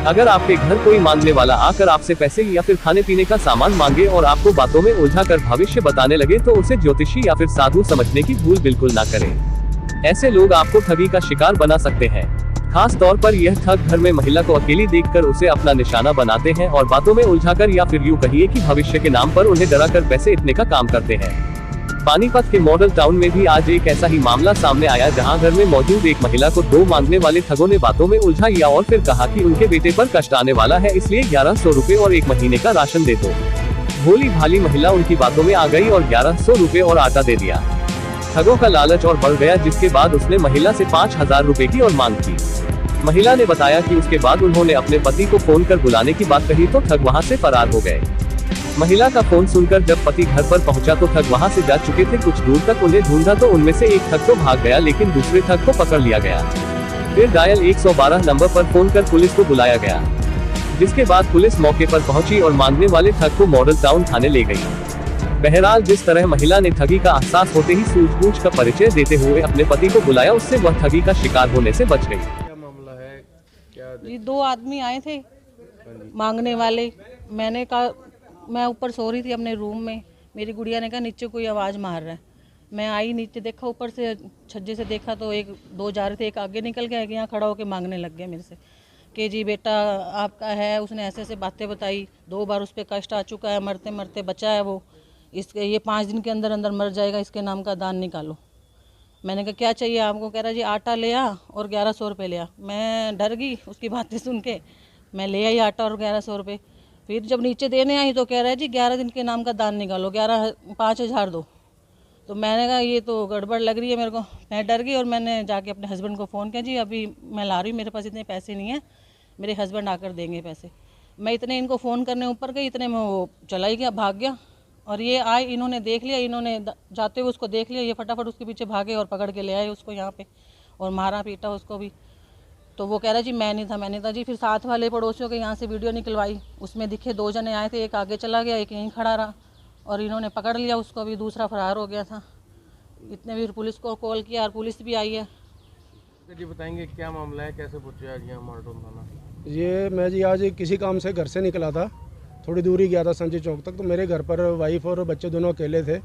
अगर आपके घर कोई मांगने वाला आकर आपसे पैसे या फिर खाने पीने का सामान मांगे और आपको बातों में उलझाकर भविष्य बताने लगे तो उसे ज्योतिषी या फिर साधु समझने की भूल बिल्कुल ना करें। ऐसे लोग आपको ठगी का शिकार बना सकते हैं। खास तौर पर यह ठग घर में महिला को अकेली देखकर उसे अपना निशाना बनाते हैं और बातों में उलझाकर या फिर यूं कहिए कि भविष्य के नाम पर उन्हें डराकर पैसे इतने का काम करते हैं। पानीपत के मॉडल टाउन में भी आज एक ऐसा ही मामला सामने आया, जहां घर में मौजूद एक महिला को दो मांगने वाले ठगों ने बातों में उलझाया और फिर कहा कि उनके बेटे पर कष्ट आने वाला है, इसलिए 1100 रुपए और 1 महीने का राशन दे दो। भोली भाली महिला उनकी बातों में आ गई और 1100 रुपए और आटा दे दिया। ठगों का लालच और बढ़ गया, जिसके बाद उसने महिला से 5000 रुपए की और मांग की। महिला ने बताया कि उसके बाद उन्होंने अपने पति को फोन कर बुलाने की बात कही तो ठग वहां से फरार हो गए। महिला का फोन सुनकर जब पति घर पर पहुंचा तो ठग वहां से जा चुके थे। कुछ दूर तक उन्हें ढूंढा तो उनमें से एक ठग तो भाग गया, लेकिन दूसरे ठग को पकड़ लिया गया। फिर डायल 112 नंबर पर फोन कर पुलिस को बुलाया गया, जिसके बाद पुलिस मौके पर पहुंची और मांगने वाले ठग को मॉडल टाउन थाने ले गई। बहरहाल जिस तरह महिला ने ठगी का एहसास होते ही सूझबूझ का परिचय देते हुए अपने पति को बुलाया, उससे वह ठगी का शिकार होने से बच गई। क्या मामला है? क्या ये 2 आदमी आए थे मांगने वाले। मैंने कहा, मैं ऊपर सो रही थी अपने रूम में, मेरी गुड़िया ने कहा नीचे कोई आवाज़ मार रहा है। मैं आई नीचे, देखा ऊपर से छज्जे से देखा तो 1-2 जा रहे थे, एक आगे निकल गया, यहाँ खड़ा होकर मांगने लग गया मेरे से कि जी बेटा आपका है। उसने ऐसे ऐसे बातें बताई, 2 बार उस पर कष्ट आ चुका है, मरते मरते बचा है वो, इसके ये 5 दिन के अंदर अंदर मर जाएगा, इसके नाम का दान निकालो। मैंने कहा क्या चाहिए आपको? कह रहा जी आटा ले आ और 1100 रुपये ले आ। मैं डर गई उसकी बातें सुन के, मैं ले आई आटा और 1100 रुपये। फिर जब नीचे देने आई तो कह रहा है जी 11 दिन के नाम का दान निकालो, 5000 दो। तो मैंने कहा ये तो गड़बड़ लग रही है मेरे को। मैं डर गई और मैंने जाके अपने हस्बैंड को फ़ोन किया, जी अभी मैं ला रही हूँ, मेरे पास इतने पैसे नहीं हैं, मेरे हस्बैंड आकर देंगे पैसे। मैं इतने इनको फ़ोन करने ऊपर गई, इतने में वो चला ही गया, भाग गया। और ये आए, इन्होंने देख लिया, इन्होंने जाते हुए उसको देख लिया, ये फटाफट उसके पीछे भागे और पकड़ के ले आए उसको यहाँ पे और मारा पीटा उसको भी। तो वो कह रहा जी मैं नहीं था जी। फिर साथ वाले पड़ोसियों के यहाँ से वीडियो निकलवाई, उसमें दिखे 2 जने आए थे, एक आगे चला गया, एक यहीं खड़ा रहा और इन्होंने पकड़ लिया उसको भी, दूसरा फरार हो गया था। इतने भी पुलिस को कॉल किया और पुलिस भी आई है। जी बताएंगे क्या मामला है, कैसे पहुंचे आज यहाँ मॉडल थाना? मैं जी आज किसी काम से घर से निकला था, थोड़ी दूरी गया था संजय चौक तक। तो मेरे घर पर वाइफ और बच्चे दोनों अकेले थे।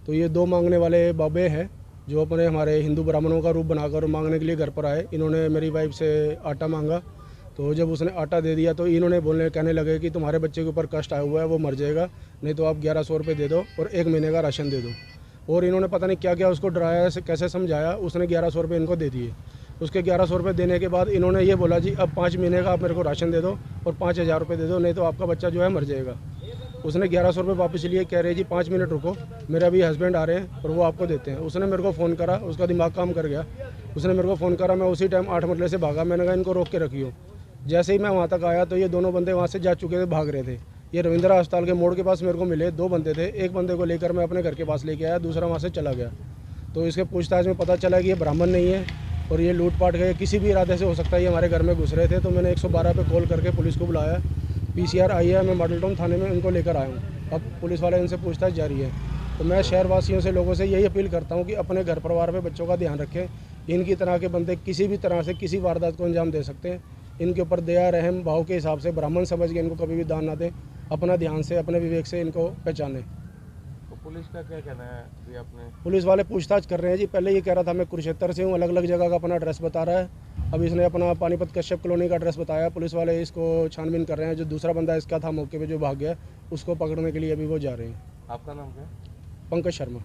तो ये 2 मांगने वाले बाबे हैं जो अपने हमारे हिंदू ब्राह्मणों का रूप बनाकर मांगने के लिए घर पर आए। इन्होंने मेरी वाइफ से आटा मांगा, तो जब उसने आटा दे दिया तो इन्होंने कहने लगे कि तुम्हारे बच्चे के ऊपर कष्ट आया हुआ है, वो मर जाएगा, नहीं तो आप 1100 रुपये दे दो और 1 महीने का राशन दे दो। और इन्होंने पता नहीं क्या क्या उसको डराया, कैसे समझाया, उसने 1100 रुपये इनको दे दिए। उसके 1100 रुपये देने के बाद इन्होंने ये बोला जी अब 5 महीने का आप मेरे को राशन दे दो और 5000 रुपये दे दो, नहीं तो आपका बच्चा जो है मर जाएगा। उसने 1100 रुपये वापस लिए, कह रहे जी 5 मिनट रुको, मेरे अभी हस्बैंड आ रहे हैं और वो आपको देते हैं। उसने मेरे को फ़ोन करा, उसका दिमाग काम कर गया, उसने मेरे को फ़ोन करा। मैं उसी टाइम 8 मरले से भागा। मैंने कहा इनको रोक के रखियो। जैसे ही मैं वहाँ तक आया तो ये दोनों बंदे वहाँ से जा चुके थे, भाग रहे थे। ये रविंद्रा अस्पताल के मोड़ के पास मेरे को मिले, 2 बंदे थे। एक बंदे को लेकर मैं अपने घर के पास लेके आया, दूसरा वहाँ से चला गया। तो इसके पूछताछ में पता चला कि ये ब्राह्मण नहीं है और ये लूटपाट गए, किसी भी इरादे से हो सकता है ये हमारे घर में घुस रहे थे। तो मैंने 112 पे कॉल करके पुलिस को बुलाया, PCR आई है, मैं मॉडल टाउन थाने में इनको लेकर आया हूँ। अब पुलिस वाले इनसे पूछताछ जारी है। तो मैं शहरवासियों से, लोगों से यही अपील करता हूँ कि अपने घर परिवार में बच्चों का ध्यान रखें। इनकी तरह के बंदे किसी भी तरह से किसी वारदात को अंजाम दे सकते हैं। इनके ऊपर दया रहम भाव के हिसाब से ब्राह्मण समझ के इनको कभी भी दान ना दें, अपना ध्यान से अपने विवेक से इनको पहचानें। तो पुलिस का क्या कहना है कि आपने? पुलिस वाले पूछताछ कर रहे हैं जी। पहले ये कह रहा था मैं कुरुक्षेत्र से हूँ, अलग अलग जगह का अपना एड्रेस बता रहा है। अब इसने अपना पानीपत कश्यप कॉलोनी का एड्रेस बताया। पुलिस वाले इसको छानबीन कर रहे हैं। जो दूसरा बंदा इसका था मौके पे जो भाग गया, उसको पकड़ने के लिए अभी वो जा रहे हैं। आपका नाम क्या है? पंकज शर्मा।